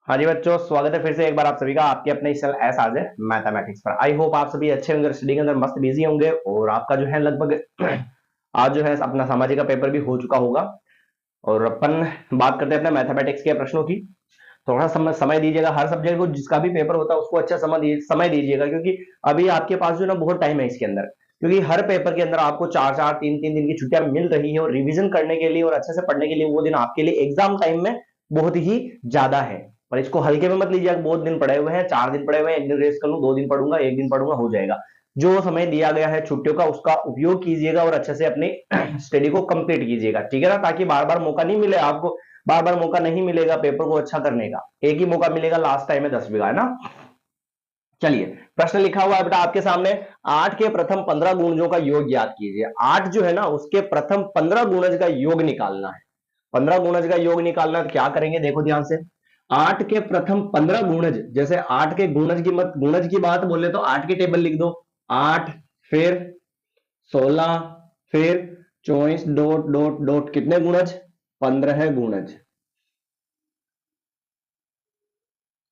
हाँ जी बच्चों, स्वागत है फिर से एक बार आप सभी का आपके अपने इस चैनल एस आज मैथमेटिक्स पर। आई होप आप सभी अच्छे होंगे, स्टडी के अंदर मस्त बिजी होंगे और आपका जो है लगभग आज जो है अपना सामाजिक का पेपर भी हो चुका होगा। और अपन बात करते हैं अपने मैथमेटिक्स के प्रश्नों की। थोड़ा समय दीजिएगा हर सब्जेक्ट को, जिसका भी पेपर होता है उसको अच्छा समय दीजिएगा, क्योंकि अभी आपके पास जो ना बहुत टाइम है इसके अंदर। क्योंकि हर पेपर के अंदर आपको चार चार तीन तीन दिन की छुट्टियां मिल रही है और रिवीजन करने के लिए और अच्छे से पढ़ने के लिए वो दिन आपके लिए एग्जाम टाइम में बहुत ही ज्यादा है। पर इसको हल्के में मत लीजिए, बहुत दिन पड़े हुए हैं, 4 दिन पड़े हुए हैं, एक दिन रेस्ट कर लूं, 2 दिन पढ़ूंगा, एक दिन पढ़ूंगा, हो जाएगा। जो समय दिया गया है छुट्टियों का उसका उपयोग कीजिएगा और अच्छे से अपनी स्टडी को कंप्लीट कीजिएगा, ठीक है ना, ताकि बार बार मौका नहीं मिले आपको। बार बार मौका नहीं मिलेगा पेपर को अच्छा करने का, एक ही मौका मिलेगा लास्ट टाइम में 10 बीघा, है ना। चलिए, प्रश्न लिखा हुआ है बेटा आपके सामने। 8 के प्रथम 15 गुणजों का योग ज्ञात कीजिए। 8 जो है ना उसके प्रथम 15 गुणज का योग निकालना है। 15 गुणज का योग निकालना है तो क्या करेंगे, देखो ध्यान से। 8 के प्रथम 15 गुणज, जैसे 8 के गुणज की बात बोले तो 8 की टेबल लिख दो। 8, फिर 16, फिर 24 डॉट डॉट डॉट, कितने गुणज, 15 गुणज।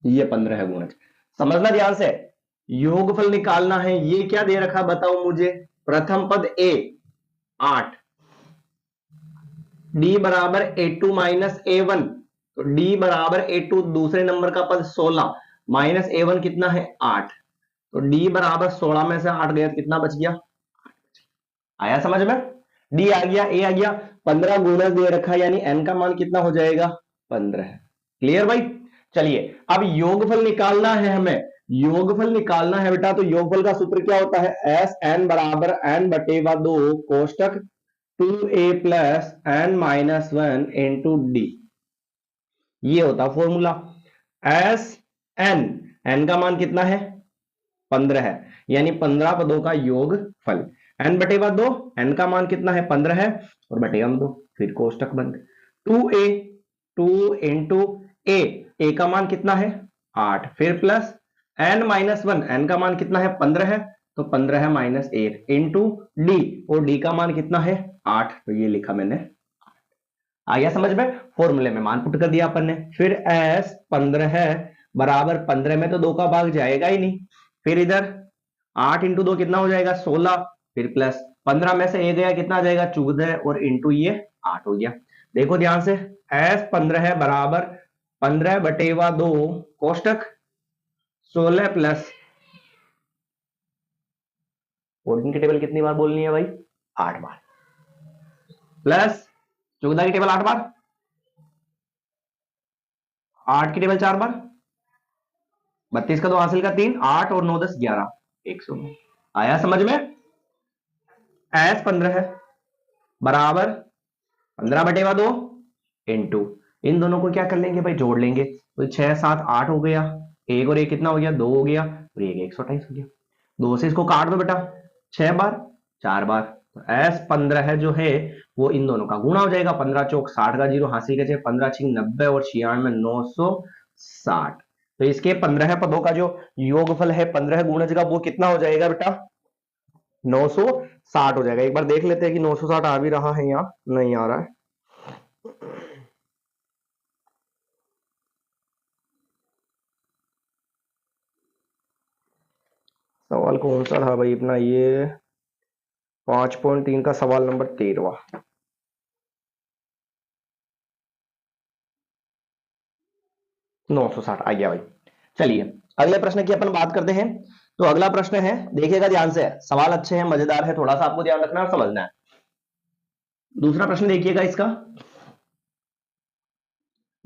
ये 15 गुणज, समझना ध्यान से। योगफल निकालना है, ये क्या दे रखा बताओ मुझे। प्रथम पद ए 8, डी बराबर A2 माइनस A1, तो डी बराबर A2, दूसरे नंबर का पद 16 माइनस A1 कितना है 8, तो डी बराबर 16 में से 8 गया तो कितना बच गया। आया समझ में, डी आ गया, ए आ गया। 15 गुणज दे रखा, यानी एन का मान कितना हो जाएगा 15। क्लियर भाई। चलिए, अब योगफल निकालना है हमें। योगफल निकालना है बेटा, तो योगफल का सूत्र क्या होता है, एस एन बराबर एन बटेवा 2 कोष्टक 2a plus n minus 1 into d. ये होता फॉर्मूला। एस एन, एन का मान कितना है 15 है, यानी 15 पदों का योग फल। एन बटेवा 2, एन का मान कितना है 15 है, और बटेगा 2, फिर कोष्टक बंद। 2a, 2 इंटू ए, ए का मान कितना है 8, फिर प्लस एन माइनस 1, एन का मान कितना है 15 है, तो 15 माइनस 1 इंटू डी, और डी का मान कितना है 8, तो ये लिखा मैंने। आ गया समझ में, फॉर्मूले में मान पुट कर दिया अपन ने। फिर एस 15 है बराबर 15 में तो 2 का भाग जाएगा ही नहीं, फिर इधर 8 इंटू 2 कितना हो जाएगा 16, फिर प्लस 15 में से ए गया कितना आ जाएगा 14, और इंटू ये 8 हो गया। देखो ध्यान से, एस 15 है बराबर 15 बटेवा 2 कोष्टक 16 प्लस 14 की टेबल कितनी बार बोलनी है भाई, 8 बार, प्लस 14 की टेबल 8 बार, 8 की टेबल 4 बार, 32 का 2 हासिल का 3, 8 और 9 10 11, 109। आया समझ में। एस 15 है बराबर 15 बटेवा 2 इंटू, इन दोनों को क्या कर लेंगे भाई, जोड़ लेंगे, तो 6 7 8 हो गया, एक और एक कितना हो गया 2 हो गया, और एक 128 हो गया। 2 से इसको काट दो बेटा, 6 बार 4 बार, तो एस 15 जो है वो इन दोनों का गुणा हो जाएगा। 15 चौक 60 का 0 हासिल के 15 छिंग 90 और 96 960, तो इसके 15 पदों का जो योगफल है 15 गुणज का वो कितना हो जाएगा बेटा 960 हो जाएगा। एक बार देख लेते हैं कि 960 आ भी रहा है, यहाँ नहीं आ रहा है। सवाल कौन सा था भाई अपना, ये 5.3 का सवाल नंबर 13। 960 आ गया भाई। चलिए, अगले प्रश्न की अपन बात करते हैं। तो अगला प्रश्न है, देखिएगा ध्यान से, सवाल अच्छे हैं, मजेदार है, थोड़ा सा आपको ध्यान रखना और समझना है। दूसरा प्रश्न देखिएगा इसका।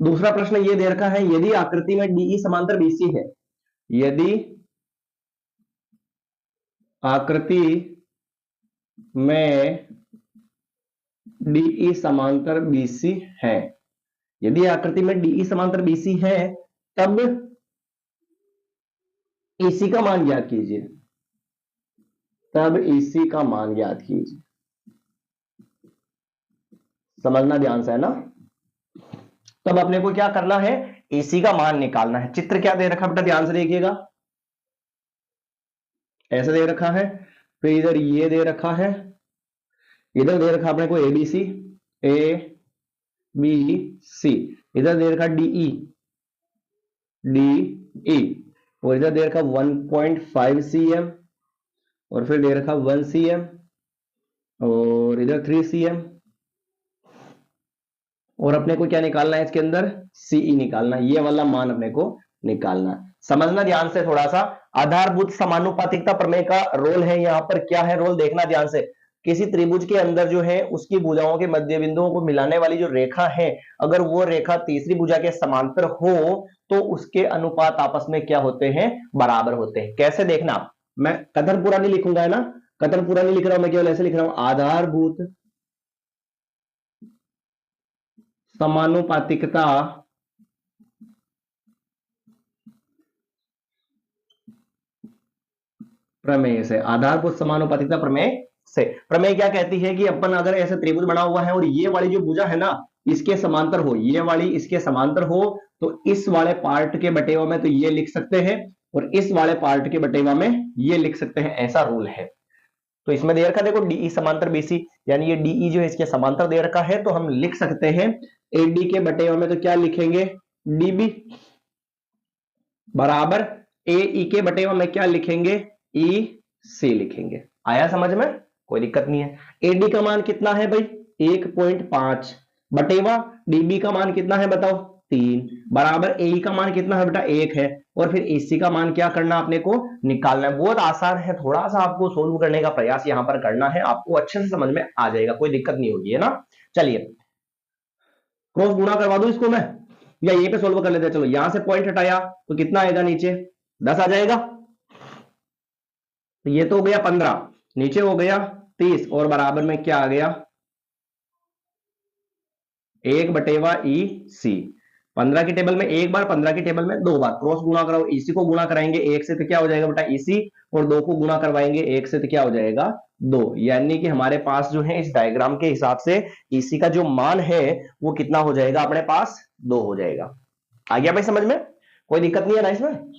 दूसरा प्रश्न ये दे रखा है, यदि आकृति में डीई समांतर बीसी है, यदि आकृति में डीई समांतर बीसी है, यदि आकृति में डीई समांतर बीसी है, तब ईसी का मान ज्ञात कीजिए। तब ईसी का मान ज्ञात कीजिए, समझना ध्यान से, है ना। तब अपने को क्या करना है, ईसी का मान निकालना है। चित्र क्या दे रखा बेटा, ध्यान से देखिएगा, ऐसे दे रखा है, फिर इधर ये दे रखा है, इधर दे रखा अपने को एबीसी, ए बी सी, इधर दे रखा डीई, डी ई, और इधर दे रखा 1.5 cm, और फिर दे रखा 1 cm, और इधर 3 cm, और अपने को क्या निकालना है इसके अंदर, सीई निकालना, ये वाला मान अपने को निकालना है। समझना ध्यान से थोड़ा सा, आधारभूत समानुपातिकता प्रमेय का रोल है यहाँ पर, क्या है रोल देखना ध्यान से। किसी त्रिभुज के अंदर जो है उसकी भुजाओं के मध्य बिंदुओं को मिलाने वाली जो रेखा है, अगर वो रेखा तीसरी भुजा के समांतर हो तो उसके अनुपात आपस में क्या होते हैं, बराबर होते हैं। कैसे देखना, मैं कथन पूरा नहीं लिखूंगा है ना, कथन पूरा नहीं लिख रहा हूं मैं, केवल ऐसे लिख रहा हूं, आधारभूत समानुपातिकता प्रमेय से, आधारभूत समानुपातिकता प्रमेय से। प्रमेय क्या कहती है कि अपन अगर ऐसे त्रिभुज बना हुआ है और ये वाली जो भुजा है ना इसके समांतर हो, ये वाली इसके समांतर हो, तो इस वाले पार्ट के बटेवा में तो ये लिख सकते हैं, और इस वाले पार्ट के बटेवा में ये लिख सकते हैं, ऐसा रूल है। तो इसमें दे रखा देखो डीई समांतर बीसी, यानी ये डीई जो है इसके समांतर दे रखा है, तो हम लिख सकते हैं एडी के बटेवा में तो क्या लिखेंगे, डीबी, बराबर एई के बटेवा में क्या लिखेंगे, ई सी लिखेंगे। आया समझ में, कोई दिक्कत नहीं है। एडी का मान कितना है भाई, 1.5, बटेवा डीबी का मान कितना है बताओ, 3, बराबर एई का मान कितना है बेटा, 1 है, और फिर एसी का मान क्या करना अपने को, निकालना है। बहुत आसान है, थोड़ा सा आपको सोल्व करने का प्रयास यहां पर करना है, आपको अच्छे से समझ में आ जाएगा, कोई दिक्कत नहीं होगी, है ना। चलिए क्रॉस गुणा करवा दूं इसको मैं, या यहीं पे सोल्व कर लेते हैं। चलो यहां से पॉइंट हटाया तो कितना आएगा नीचे, 10 आ जाएगा, तो ये तो हो गया 15, नीचे हो गया 30, और बराबर में क्या आ गया, 1/ई सी। 15 की टेबल में एक बार, 15 की टेबल में 2 बार, क्रॉस गुणा कराओ, इसी को गुणा कराएंगे 1 से तो क्या हो जाएगा बेटा इसी, और 2 को गुणा करवाएंगे 1 से तो क्या हो जाएगा 2, यानी कि हमारे पास जो है इस डायग्राम के हिसाब से इसी का जो मान है वो कितना हो जाएगा अपने पास, 2 हो जाएगा। आ गया भाई समझ में, कोई दिक्कत नहीं है ना इसमें,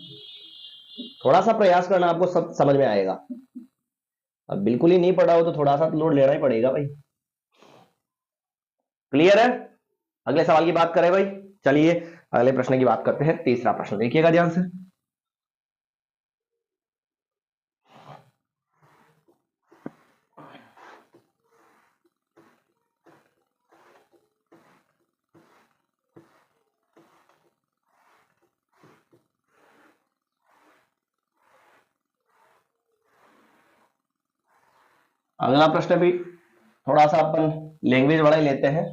थोड़ा सा प्रयास करना, आपको सब समझ में आएगा। अब बिल्कुल ही नहीं पढ़ा हो तो थोड़ा सा लोड लेना ही पड़ेगा भाई। क्लियर है, अगले सवाल की बात करें भाई। चलिए अगले प्रश्न की बात करते हैं, तीसरा प्रश्न देखिएगा ध्यान से। अगला प्रश्न भी थोड़ा सा अपन लैंग्वेज बड़ा ही लेते हैं,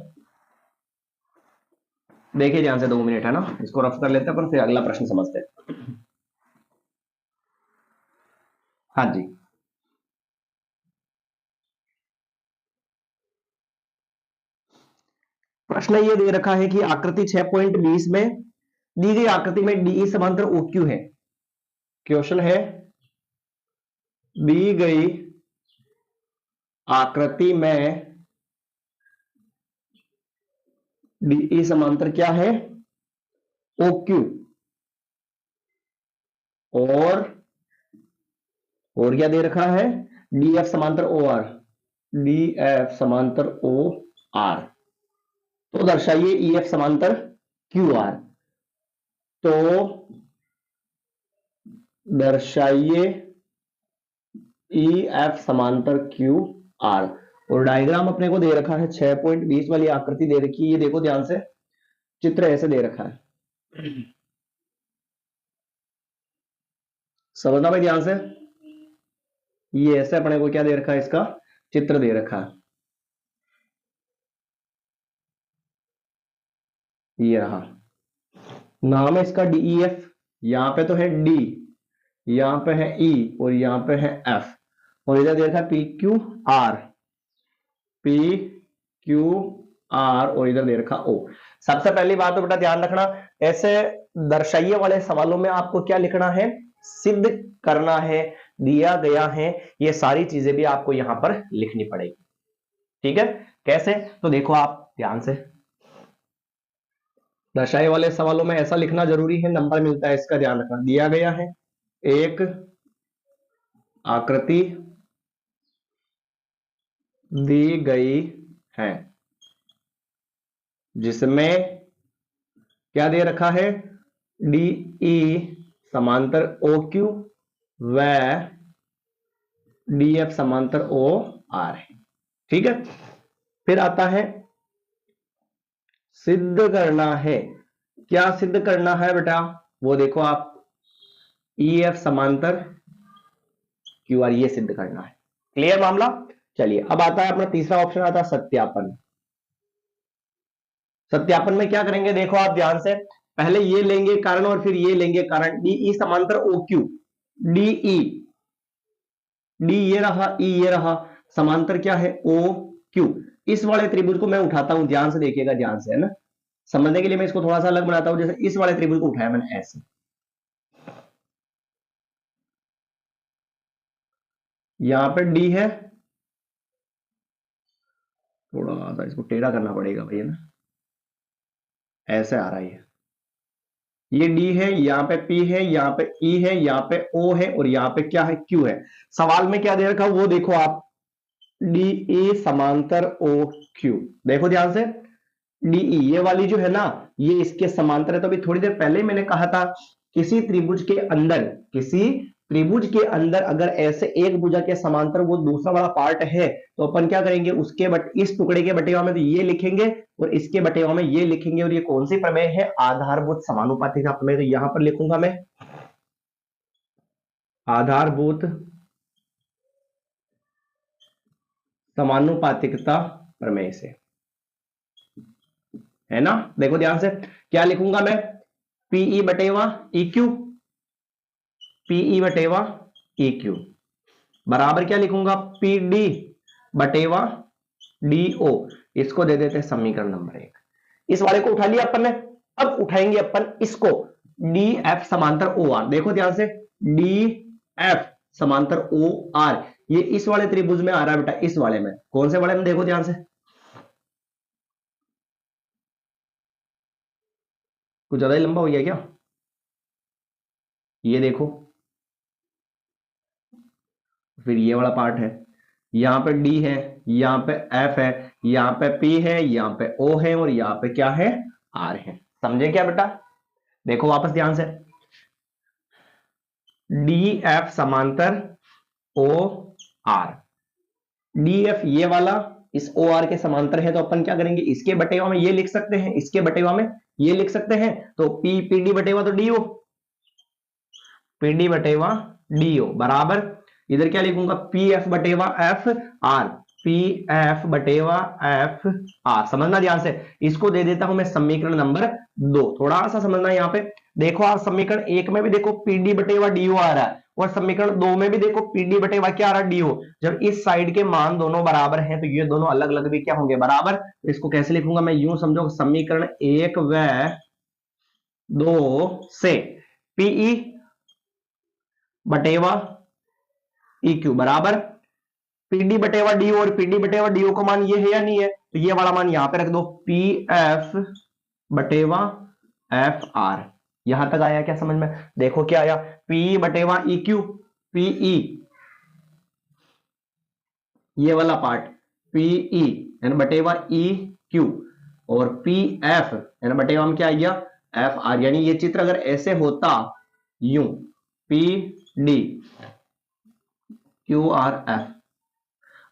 देखिए ध्यान से, 2 मिनट है ना, इसको रफ कर लेते हैं अपन, फिर अगला प्रश्न समझते हैं। हाँ जी, प्रश्न ये दे रखा है कि आकृति 6.20 में दी गई आकृति में डीई समांतर ओक्यू है। क्वेश्चन है, दी गई आकृति में डीई समांतर क्या है, ओक्यू, और क्या दे रखा है, डीएफ समांतर ओ आर, डीएफ समांतर ओ आर, तो दर्शाइए ईएफ समांतर क्यू आर, तो दर्शाइए ईएफ समांतर क्यू आर। और डायग्राम अपने को दे रखा है 6.20 वाली आकृति दे रखी है, ये देखो ध्यान से, चित्र ऐसे दे रखा है, समझना भाई ध्यान से, ये ऐसे अपने को क्या दे रखा है, इसका चित्र दे रखा है, ये रहा, नाम है इसका डीईएफ, यहां पे तो है डी, यहां पे है ई, और यहां पे है एफ, और इधर दे रखा है P Q R, P Q R, और इधर दे रखा ओ। सबसे पहली बात तो बेटा ध्यान रखना, ऐसे दर्शाइए वाले सवालों में आपको क्या लिखना है, सिद्ध करना है, दिया गया है, ये सारी चीजें भी आपको यहां पर लिखनी पड़ेगी। ठीक है, कैसे, तो देखो आप ध्यान से, दर्शाए वाले सवालों में ऐसा लिखना जरूरी है, नंबर मिलता है इसका ध्यान रखना। दिया गया है एक आकृति दी गई है जिसमें क्या दे रखा है, डी ई समांतर ओ क्यू व डी एफ समांतर ओ आर है। ठीक है, फिर आता है सिद्ध करना है। क्या सिद्ध करना है बेटा, वो देखो आप, ई एफ समांतर क्यू आर, ये सिद्ध करना है। क्लियर मामला। चलिए अब आता है अपना तीसरा ऑप्शन, आता है सत्यापन। सत्यापन में क्या करेंगे, देखो आप ध्यान से, पहले ये लेंगे कारण और फिर ये लेंगे कारण। डीई समांतर ओ क्यू, डीई, डी ये रहा, ई ये रहा, समांतर क्या है ओ क्यू। इस वाले त्रिभुज को मैं उठाता हूं, ध्यान से देखिएगा, ध्यान से, है ना, समझने के लिए मैं इसको थोड़ा सा अलग बनाता हूं। जैसे इस वाले त्रिभुज को उठाया मैंने ऐसे, यहां पर डी है, थोड़ा सा इसको टेढ़ा करना पड़ेगा भैया ना, ऐसे आ रहा है ये डी है, यहाँ पे पी है, यहाँ पे ई है, यहाँ पे ओ है और यहाँ पे क्या है, क्यू है। सवाल में क्या दे रखा वो देखो आप, डी ई समांतर ओ क्यू, देखो ध्यान से, डीई ये वाली जो है ना, ये इसके समांतर है। तो अभी थोड़ी देर पहले मैंने कहा था, किसी त्रिभुज के अंदर, किसी त्रिभुज के अंदर अगर ऐसे एक भुजा के समांतर वो दूसरा वाला पार्ट है, तो अपन क्या करेंगे, उसके इस टुकड़े के बटेवा में तो ये लिखेंगे और इसके बटेवा में ये लिखेंगे। और ये कौन सी प्रमेय है, आधारभूत समानुपातिकता प्रमेय। तो यहां पर लिखूंगा मैं आधारभूत समानुपातिकता प्रमेय से, है ना। देखो ध्यान से, क्या लिखूंगा मैं, पीई बटेवा ई क्यू, पीई बटेवा ई क्यू बराबर क्या लिखूंगा, पी डी बटेवा डी ओ। इसको दे देते हैं समीकरण नंबर 1। इस वाले को उठा लिया अपन ने। अब उठाएंगे अपन इसको, डी एफ समांतर ओ आर। देखो ध्यान से, डी एफ समांतर ओ आर, ये इस वाले त्रिभुज में आ रहा है बेटा, इस वाले में। कौन से वाले में, देखो ध्यान से, कुछ ज्यादा ही लंबा हो गया क्या, ये देखो, फिर ये वाला पार्ट है, यहां पे डी है, यहां पे एफ है, यहां पे पी है, यहां पे ओ है और यहां पे क्या है, आर है। समझे क्या बेटा, देखो वापस ध्यान से, डी एफ समांतर ओ आर, डी एफ ये वाला इस ओ आर के समांतर है। तो अपन क्या करेंगे, इसके बटेवा में ये लिख सकते हैं, इसके बटेवा में ये लिख सकते हैं। तो पी पी डी बटेवा तो डी ओ, पी डी बटेवा डी ओ बराबर, इधर क्या लिखूंगा, पी एफ बटेवा एफ आर, पी एफ बटेवा एफ आर। समझना ध्यान से, इसको दे देता हूं मैं समीकरण नंबर 2। थोड़ा सा समझना यहां पे, देखो आप समीकरण 1 में भी देखो पीडी बटेवा डी ओ आ रहा है और समीकरण 2 में भी देखो पीडी बटेवा क्या आ रहा है, डी ओ। जब इस साइड के मान दोनों बराबर हैं तो ये दोनों अलग अलग भी क्या होंगे, बराबर। तो इसको कैसे लिखूंगा मैं, यूं समझो, समीकरण 1 व 2 से पीई बटेवा ई क्यू बराबर पीडी बटेवा डी और पीडी बटेवा डी का मान ये है या नहीं है, तो ये वाला मान यहां पे रख दो, पी एफ बटेवा एफ आर। यहां तक आया क्या समझ में, देखो क्या आया, पी बटेवा ई क्यू, पीई ये वाला पार्ट, पीई यानी बटेवा ई क्यू और पी एफ यानी बटेवा में क्या आ गया, एफ आर। यानी ये चित्र अगर ऐसे होता, यूं P D Q R F,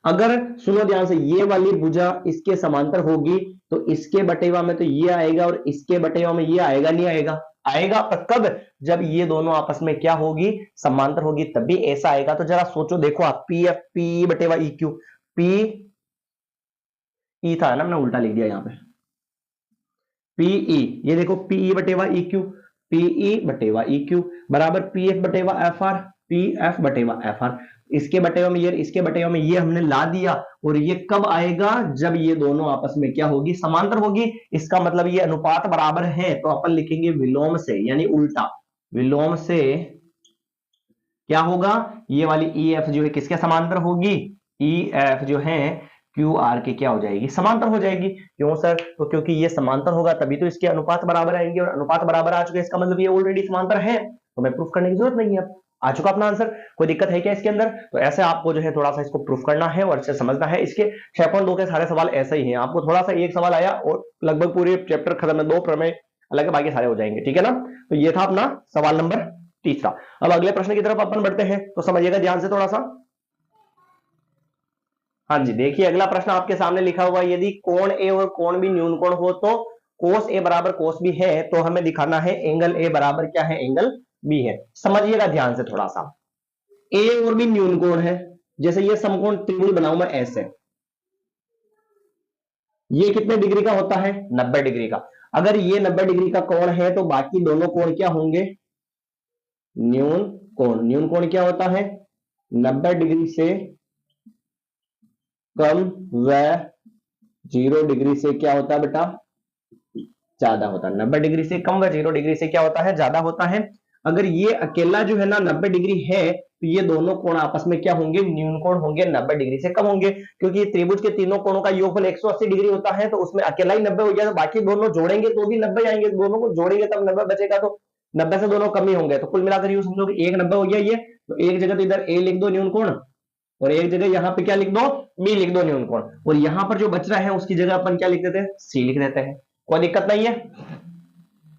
अगर सुनो ध्यान से, ये वाली भुजा इसके समांतर होगी तो इसके बटेवा में तो ये आएगा और इसके बटेवा में ये आएगा, नहीं आएगा, आएगा। पर कब, जब ये दोनों आपस में क्या होगी, समांतर होगी, तभी ऐसा आएगा। तो जरा सोचो, देखो आप, पी एफ पी बटेवा ई क्यू, पी ई था ना, मैंने उल्टा लिख दिया यहां पे, पीई, ये देखो पीई बटेवा ई क्यू, पीई बटेवा ई क्यू बराबर पी एफ बटेवा एफ आर, पी एफ बटेवा एफ आर। इसके बटेवा में ये, इसके बटेवा में ये हमने ला दिया। और ये कब आएगा, जब ये दोनों आपस में क्या होगी, समांतर होगी। इसका मतलब ये अनुपात बराबर है, तो अपन लिखेंगे विलोम से, यानी उल्टा, विलोम से क्या होगा, ये वाली ई एफ जो है किसके समांतर होगी, ई एफ जो है क्यू आर के क्या हो जाएगी, समांतर हो जाएगी। क्यों सर, तो क्योंकि ये समांतर होगा तभी तो इसके अनुपात बराबर आएंगे, और अनुपात बराबर आ चुके, इसका मतलब ये ऑलरेडी समांतर है, तो मैं प्रूफ करने की जरूरत नहीं है। अब आ चुका अपना आंसर, कोई दिक्कत है क्या इसके अंदर। तो ऐसे आपको जो है थोड़ा सा इसको प्रूफ करना है और अच्छे समझना है। इसके 6.2 के सारे सवाल ऐसे ही हैं, आपको थोड़ा सा एक सवाल आया और लगभग पूरे चैप्टर खत्म है, 2 प्रमेय हालांकि बाकी सारे हो जाएंगे, ठीक है ना। तो ये था अपना सवाल नंबर तीसरा। अब अगले प्रश्न की तरफ अपन बढ़ते हैं, तो समझिएगा ध्यान से थोड़ा सा। हाँ जी, देखिए अगला प्रश्न आपके सामने लिखा हुआ है, यदि कोण ए और कोण बी न्यून कोण हो तो कोस ए बराबर कोस बी है, तो हमें दिखाना है एंगल ए बराबर क्या है, एंगल बी है। समझिएगा ध्यान से थोड़ा सा, ए और बी न्यून कोण है, जैसे ये समकोण त्रिभुज बनाऊं मैं ऐसे, ये कितने डिग्री का होता है, 90 डिग्री का। अगर ये 90 डिग्री का कोण है तो बाकी दोनों कोण क्या होंगे, न्यून कोण। न्यून कोण क्या होता है, 90 डिग्री से कम व 0 डिग्री से क्या होता है बेटा, ज्यादा होता है। 90 डिग्री से कम व 0 डिग्री से क्या होता है, ज्यादा होता है। अगर ये अकेला जो है ना 90 डिग्री है, तो ये दोनों कोण आपस में क्या होंगे, न्यून कोण होंगे, 90 डिग्री से कम होंगे। क्योंकि त्रिभुज के तीनों कोणों का योगफल 180 डिग्री होता है, तो उसमें अकेला ही 90 हो गया, तो बाकी दोनों जोड़ेंगे तो भी 90 आएंगे, दोनों को जोड़ेंगे तब 90 बचेगा, तो 90 से दोनों कम ही होंगे। तो कुल मिलाकर यूं समझो कि एक 90 हो गया ये, तो एक जगह तो इधर ए लिख दो न्यून कोण, और एक जगह यहां पे क्या लिख दो, बी लिख दो न्यून कोण, और यहां पर जो बच रहा है उसकी जगह अपन क्या लिख देते हैं, सी लिख देते हैं। कोई दिक्कत नहीं है।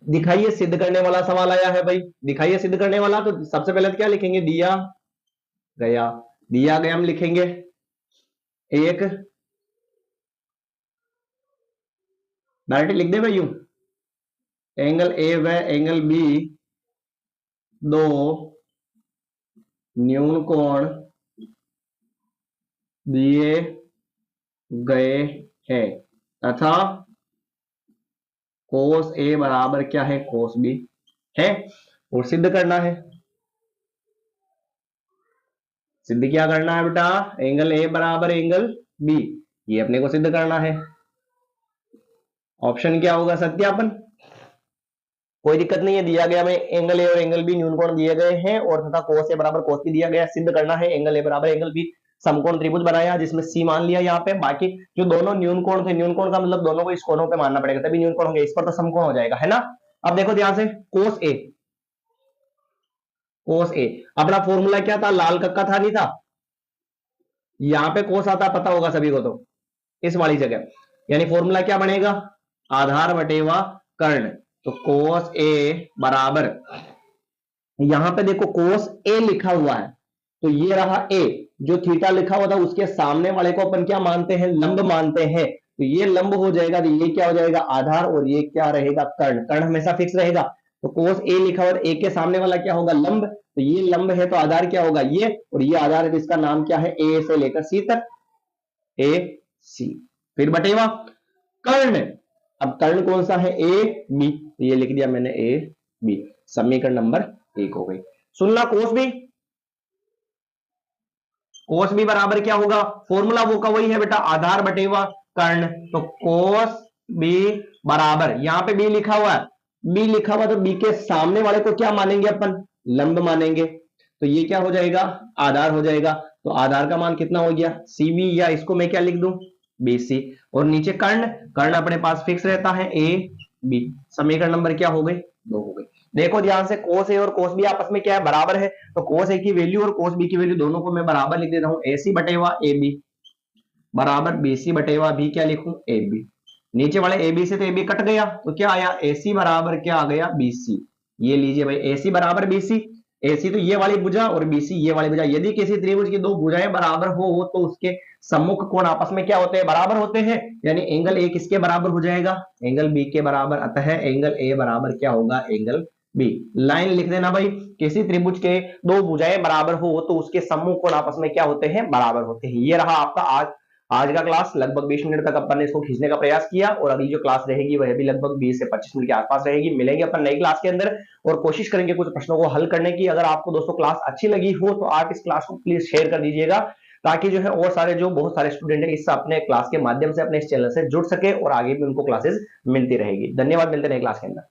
दिखाइए सिद्ध करने वाला सवाल आया है भाई, दिखाइए सिद्ध करने वाला। तो सबसे पहले क्या लिखेंगे, दिया गया, दिया गया हम लिखेंगे एक, डायरेक्ट लिख दे भाई यूं, एंगल ए व एंगल बी दो न्यून कोण दिए गए हैं तथा कोस ए बराबर क्या है, कोस बी है, और सिद्ध करना है। सिद्ध क्या करना है बेटा, एंगल ए बराबर एंगल बी, ये अपने को सिद्ध करना है। ऑप्शन क्या होगा, सत्यापन। कोई दिक्कत नहीं है, दिया गया में एंगल ए और एंगल बी न्यून कोण दिए गए हैं, और तथा कोस ए बराबर कोस बी दिया गया। सिद्ध करना है एंगल ए बराबर एंगल बी, समकोण त्रिभुज बनाया जिसमें सी मान लिया यहाँ पे। बाकी जो दोनों न्यून कोण थे, न्यून कोण का मतलब दोनों को इस कोणों पे मानना पड़ेगा तभी न्यून कोण होंगे, इस पर तो समकोण हो जाएगा, है ना। अब देखो ध्यान से, कोस ए, कोस ए अपना फॉर्मूला क्या था, लाल कक्का था नहीं था, यहां पे कोस आता पता होगा सभी को, तो इस वाली जगह, यानी फॉर्मूला क्या बनेगा, आधार बटेवा कर्ण। तो कोस ए बराबर, यहां पे देखो कोस ए लिखा हुआ है, तो ये रहा ए, जो थीटा लिखा हुआ था उसके सामने वाले को अपन क्या मानते हैं, लंब मानते हैं, तो ये लंब हो जाएगा, तो ये क्या हो जाएगा, आधार, और ये क्या रहेगा, कर्ण। कर्ण हमेशा फिक्स रहेगा, तो कोस ए लिखा हुआ, ए के सामने वाला क्या होगा, लंब, तो ये लंब है तो आधार क्या होगा, ये, और ये आधार है तो इसका नाम क्या है, ए से लेकर सी तक, ए सी। फिर बटेवा कर्ण, अब कर्ण कौन सा है, ए बी, तो ये लिख दिया मैंने ए बी, समीकरण नंबर 1 हो गई। सुनना, कोस बी, कोस बी बराबर क्या होगा, फॉर्मूला वो का वही है बेटा, आधार बटेवा कर्ण। तो कोस बी बराबर, यहां पे बी लिखा हुआ है, बी लिखा हुआ तो बी के सामने वाले को क्या मानेंगे अपन, लंब मानेंगे, तो ये क्या हो जाएगा, आधार हो जाएगा। तो आधार का मान कितना हो गया, सी बी, या इसको मैं क्या लिख दूं, बी सी, और नीचे कर्ण, कर्ण अपने पास फिक्स रहता है, ए बी। समीकरण नंबर क्या हो गई, 2 हो गई। देखो ध्यान से, कोस ए और कोस बी आपस में क्या है, बराबर है, तो कोस ए की वैल्यू और कोस बी की वैल्यू दोनों को मैं बराबर लिख देता हूं, ए सी बटेवा ए बी बराबर बी सी बटेवा बी, क्या लिखूं, ए बी। नीचे वाले ए बी से तो ए बी कट गया, तो क्या आया, ए सी बराबर क्या आ गया, बी सी। ये लीजिए भाई, ए सी बराबर बी सी, ए सी तो ये वाली भुजा और बी सी ये वाली भुजा। यदि किसी त्रिभुज की दो भुजाएं बराबर हो तो उसके सम्मुख कोण आपस में क्या होते हैं, बराबर होते हैं, यानी एंगल ए किसके बराबर हो जाएगा, एंगल बी के बराबर। अतः एंगल ए बराबर क्या होगा, एंगल बी। लाइन लिख देना भाई, किसी त्रिभुज के दो भुजाएं बराबर हो तो उसके सम्मुख कोण आपस में क्या होते हैं, बराबर होते हैं। ये रहा आपका आज का क्लास। लगभग 20 मिनट तक अपन ने इसको खींचने का प्रयास किया, और अगली जो क्लास रहेगी वह भी लगभग 20 से 25 मिनट के आसपास रहेगी। मिलेंगे अपन नई क्लास के अंदर और कोशिश करेंगे कुछ प्रश्नों को हल करने की। अगर आपको दोस्तों क्लास अच्छी लगी हो तो आप इस क्लास को प्लीज शेयर कर दीजिएगा, ताकि जो है और सारे जो बहुत सारे स्टूडेंट है इस अपने क्लास के माध्यम से अपने इस चैनल से जुड़ सके और आगे भी उनको क्लासेस मिलती रहेगी। धन्यवाद, मिलते हैं नई क्लास के अंदर।